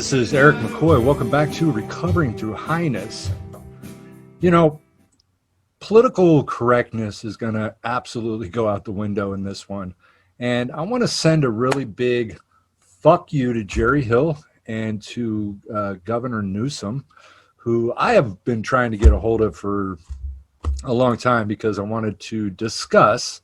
This is Eric McCoy. Welcome back to Recovering Through Highness. You know, political correctness is going to absolutely go out the window in this one. And I want to send a really big fuck you to Jerry Hill and to Governor Newsom, who I have been trying to get a hold of for a long time because I wanted to discuss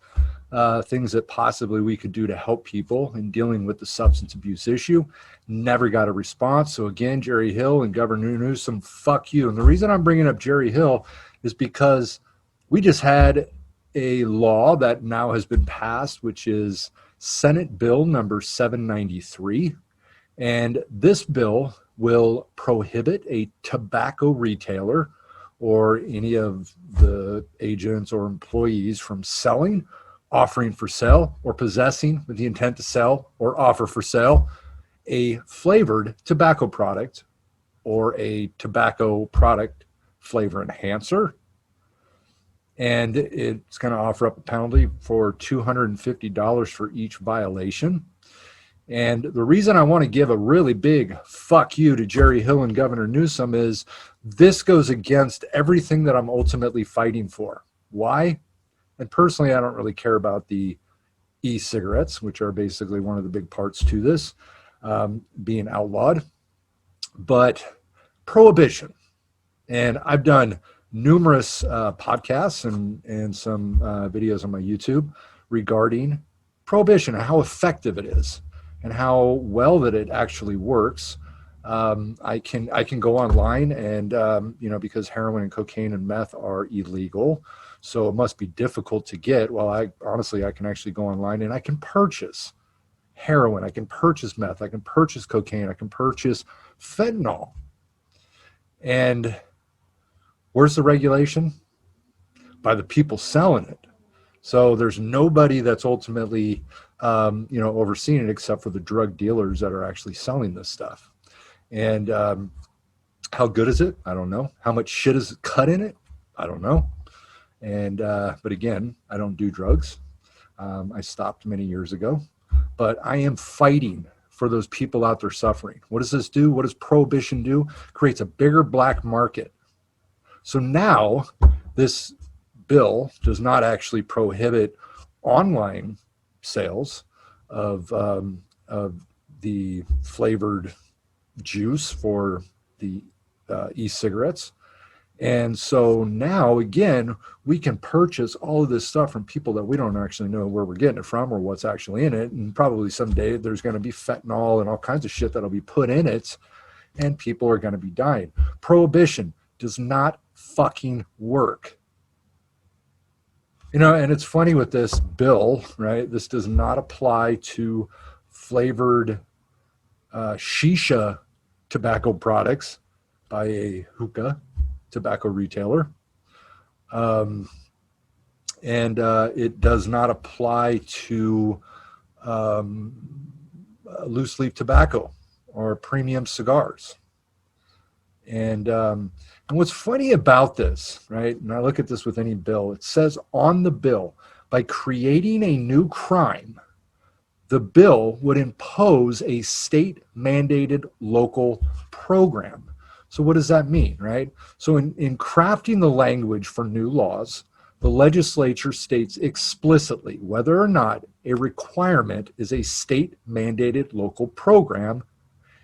things that possibly we could do to help people in dealing with the substance abuse issue. Never got a response. So again, Jerry Hill and Governor Newsom, fuck you. And the reason I'm bringing up Jerry Hill is because we just had a law that now has been passed, which is Senate Bill number 793. And this bill will prohibit a tobacco retailer or any of the agents or employees from selling, offering for sale, or possessing with the intent to sell or offer for sale a flavored tobacco product or a tobacco product flavor enhancer. And it's going to offer up a penalty for $250 for each violation. And the reason I want to give a really big fuck you to Jerry Hill and Governor Newsom is this goes against everything that I'm ultimately fighting for. Why? And personally, I don't really care about the e-cigarettes, which are basically one of the big parts to this being outlawed. But prohibition, and I've done numerous podcasts and some videos on my YouTube regarding prohibition and how effective it is and how well that it actually works. I can go online and because heroin and cocaine and meth are illegal, so it must be difficult to get. Well, I can actually go online and I can purchase heroin, I can purchase meth, I can purchase cocaine, I can purchase fentanyl. And where's the regulation? By the people selling it. So there's nobody that's ultimately overseeing it except for the drug dealers that are actually selling this stuff. And how good is it? I don't know. How much shit is cut in it? I don't know. And but again, I don't do drugs. I stopped many years ago. But I am fighting for those people out there suffering. What does this do? What does prohibition do? Creates a bigger black market. So now this bill does not actually prohibit online sales of the flavored juice for the e-cigarettes. And so now, again, we can purchase all of this stuff from people that we don't actually know where we're getting it from or what's actually in it. And probably someday there's going to be fentanyl and all kinds of shit that'll be put in it, and people are going to be dying. Prohibition does not fucking work. And it's funny with this bill, right? This does not apply to flavored shisha tobacco products by a hookah tobacco retailer. And it does not apply to loose leaf tobacco or premium cigars. And what's funny about this, right? And I look at this with any bill, it says on the bill, by creating a new crime, the bill would impose a state mandated local program. So what does that mean, right? So in crafting the language for new laws, the legislature states explicitly whether or not a requirement is a state-mandated local program,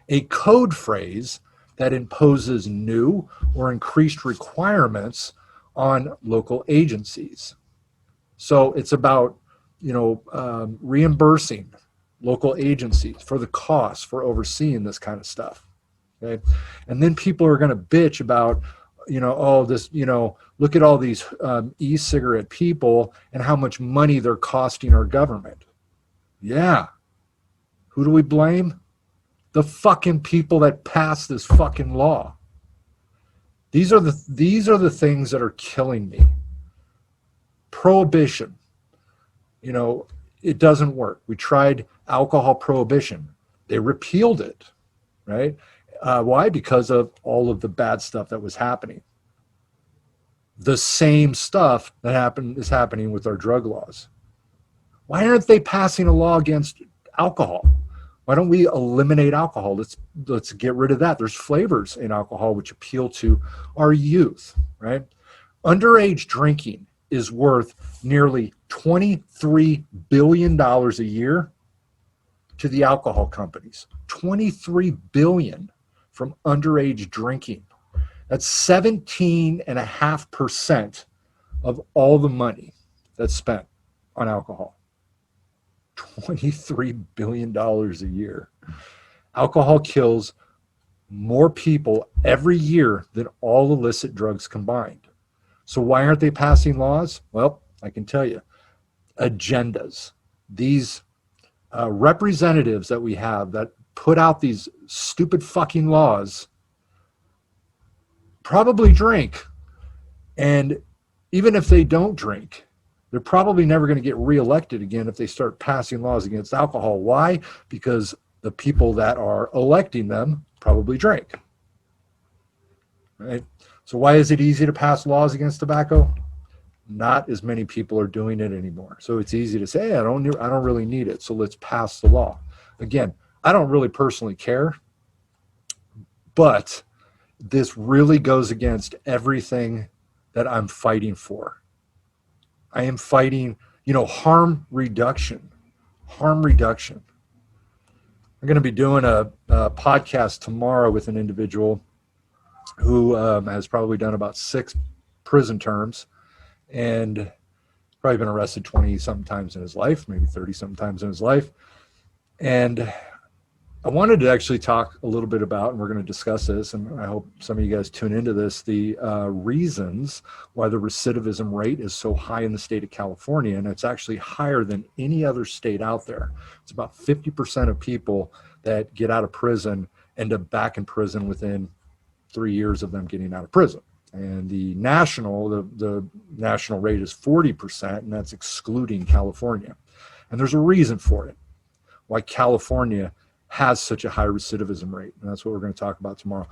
a code phrase that imposes new or increased requirements on local agencies. So it's about, reimbursing local agencies for the costs for overseeing this kind of stuff. Okay. And then people are going to bitch about, look at all these e-cigarette people and how much money they're costing our government. Yeah. Who do we blame? The fucking people that passed this fucking law. These are the things that are killing me. Prohibition. It doesn't work. We tried alcohol prohibition. They repealed it, right? Why? Because of all of the bad stuff that was happening. The same stuff that is happening with our drug laws. Why aren't they passing a law against alcohol? Why don't we eliminate alcohol? Let's get rid of that. There's flavors in alcohol which appeal to our youth, right? Underage drinking is worth nearly $23 billion a year to the alcohol companies. 23 billion from underage drinking. That's 17.5% of all the money that's spent on alcohol. $23 billion a year. Alcohol kills more people every year than all illicit drugs combined. So why aren't they passing laws? Well, I can tell you. Agendas. These representatives that we have that put out these stupid fucking laws probably drink. And even if they don't drink, they're probably never going to get reelected again if they start passing laws against alcohol. Why? Because the people that are electing them probably drink. Right? So why is it easy to pass laws against tobacco? Not as many people are doing it anymore. So it's easy to say, hey, I don't really need it, so let's pass the law. Again, I don't really personally care, but this really goes against everything that I'm fighting for. I am fighting, harm reduction. Harm reduction. I'm going to be doing a podcast tomorrow with an individual who has probably done about 6 prison terms and probably been arrested 20-something times in his life, maybe 30-something times in his life. And I wanted to actually talk a little bit about, and we're going to discuss this, and I hope some of you guys tune into this, the reasons why the recidivism rate is so high in the state of California, and it's actually higher than any other state out there. It's about 50% of people that get out of prison end up back in prison within 3 years of them getting out of prison. And the national rate is 40%, and that's excluding California. And there's a reason for it, why California has such a high recidivism rate. And that's what we're going to talk about tomorrow.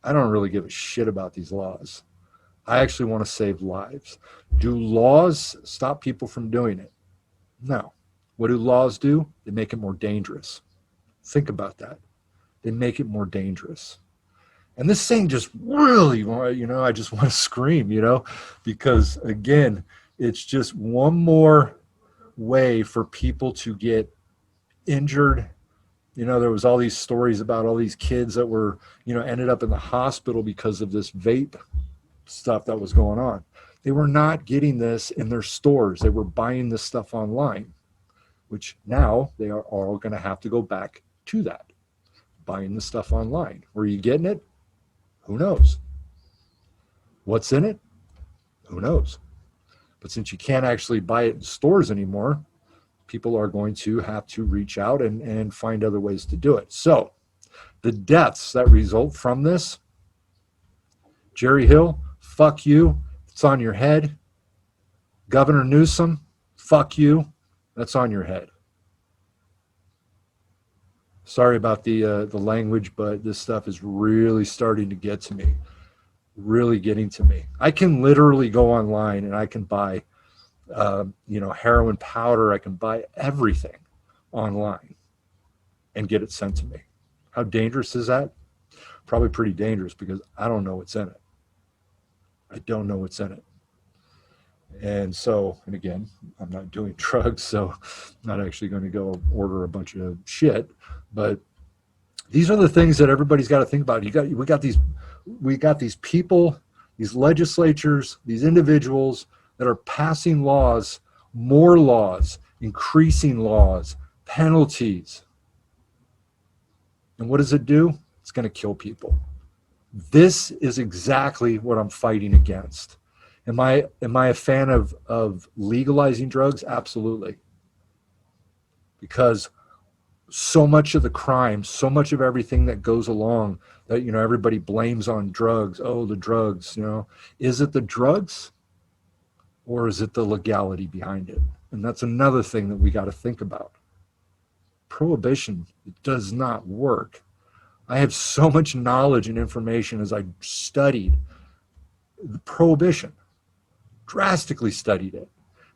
I don't really give a shit about these laws. I actually want to save lives. Do laws stop people from doing it? No. What do laws do? They make it more dangerous. Think about that. They make it more dangerous. And this thing just really, I just want to scream, because again, it's just one more way for people to get injured. There was all these stories about all these kids that were, ended up in the hospital because of this vape stuff that was going on. They were not getting this in their stores. They were buying this stuff online, which now they are all going to have to go back to that, buying the stuff online. Were you getting it? Who knows? What's in it? Who knows? But since you can't actually buy it in stores anymore, people are going to have to reach out and find other ways to do it. So the deaths that result from this, Jerry Hill, fuck you. It's on your head. Governor Newsom, fuck you. That's on your head. Sorry about the language, but this stuff is really starting to get to me, really getting to me. I can literally go online and I can buy, heroin powder. I can buy everything online and get it sent to me. How dangerous is that? Probably pretty dangerous because I don't know what's in it. I don't know what's in it. And again, I'm not doing drugs, so I'm not actually going to go order a bunch of shit. But these are the things that everybody's got to think about. We got these people, these legislatures, these individuals that are passing laws, more laws, increasing laws, penalties. And what does it do? It's going to kill people. This is exactly what I'm fighting against. Am I a fan of legalizing drugs? Absolutely. Because so much of the crime, so much of everything that goes along that, everybody blames on drugs. Oh, the drugs, Is it the drugs or is it the legality behind it? And that's another thing that we got to think about. Prohibition does not work. I have so much knowledge and information as I studied the Prohibition, drastically studied it.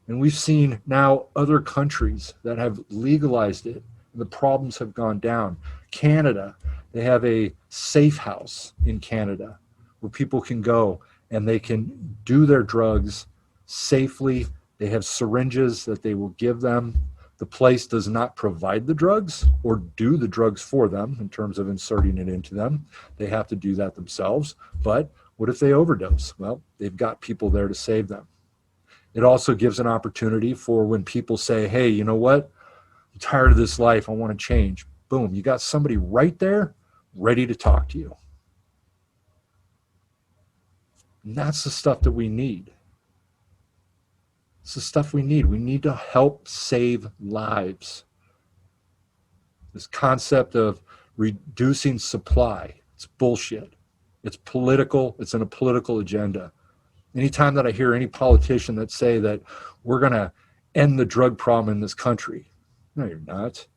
And we've seen now other countries that have legalized it The problems have gone down. Canada, they have a safe house in Canada where people can go and they can do their drugs safely. They have syringes that they will give them. The place does not provide the drugs or do the drugs for them in terms of inserting it into them. They have to do that themselves. But what if they overdose? Well, they've got people there to save them. It also gives an opportunity for when people say, hey, you know what? I'm tired of this life. I want to change. Boom, you got somebody right there ready to talk to you. And that's the stuff that we need. It's the stuff we need. We need to help save lives. This concept of reducing supply, it's bullshit. It's political. It's in a political agenda. Anytime that I hear any politician that say that we're going to end the drug problem in this country, no, you're not.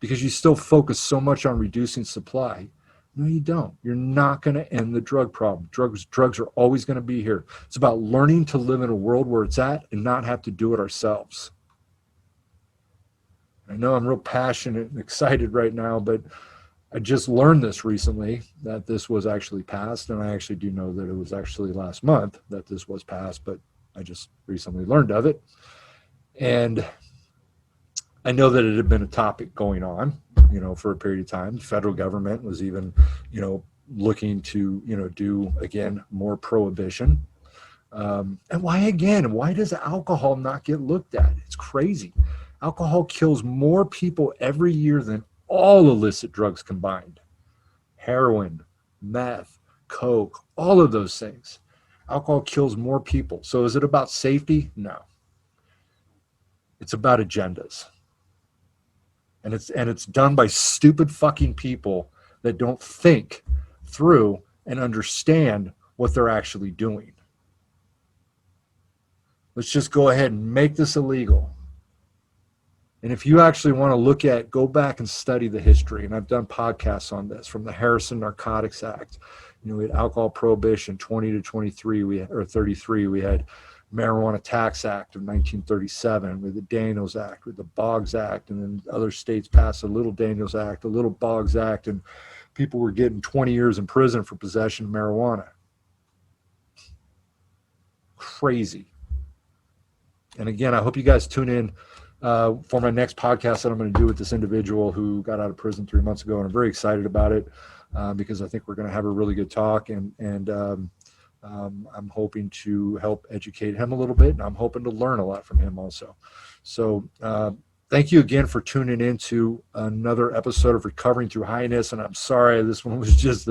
Because you still focus so much on reducing supply. No, you don't. You're not going to end the drug problem. Drugs are always going to be here. It's about learning to live in a world where it's at and not have to do it ourselves. I know I'm real passionate and excited right now, but I just learned this recently, that this was actually passed, and I actually do know that it was actually last month that this was passed, but I just recently learned of it. And I know that it had been a topic going on, for a period of time. The federal government was even, looking to, do, again, more prohibition. And why again? Why does alcohol not get looked at? It's crazy. Alcohol kills more people every year than all illicit drugs combined. Heroin, meth, coke, all of those things. Alcohol kills more people. So is it about safety? No. It's about agendas. And it's done by stupid fucking people that don't think through and understand what they're actually doing. Let's just go ahead and make this illegal. And if you actually want to go back and study the history, and I've done podcasts on this, from the Harrison Narcotics Act, we had alcohol prohibition, 20 to 23, or 33, we had Marijuana Tax Act of 1937, with the Daniels Act, with the Boggs Act, and then other states passed a little Daniels Act, a little Boggs Act, and people were getting 20 years in prison for possession of marijuana. Crazy. And again, I hope you guys tune in for my next podcast that I'm going to do with this individual who got out of prison 3 months ago, and I'm very excited about it because I think we're going to have a really good talk, and I'm hoping to help educate him a little bit, and I'm hoping to learn a lot from him also. So thank you again for tuning in to another episode of Recovering Through Highness. And I'm sorry, this one was just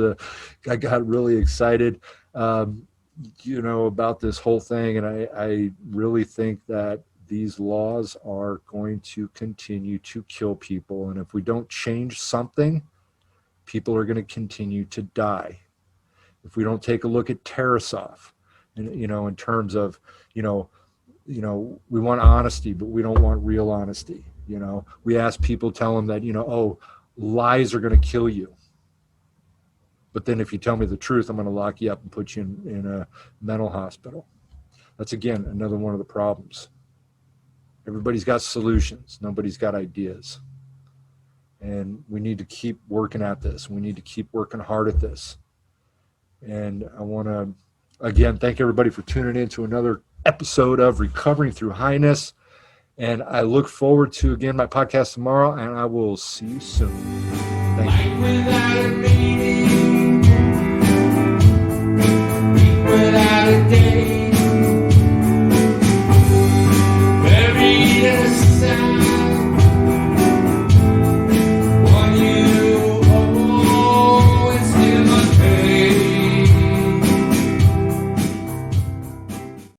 I got really excited, about this whole thing. And I really think that these laws are going to continue to kill people. And if we don't change something, people are going to continue to die. If we don't take a look at Tarasov, and in terms of, we want honesty, but we don't want real honesty. We ask people, tell them that, lies are going to kill you. But then if you tell me the truth, I'm going to lock you up and put you in a mental hospital. That's, again, another one of the problems. Everybody's got solutions. Nobody's got ideas. And we need to keep working at this. We need to keep working hard at this. And I want to, again, thank everybody for tuning in to another episode of Recovering Through Highness. And I look forward to, again, my podcast tomorrow, and I will see you soon. Thank you. Without a day.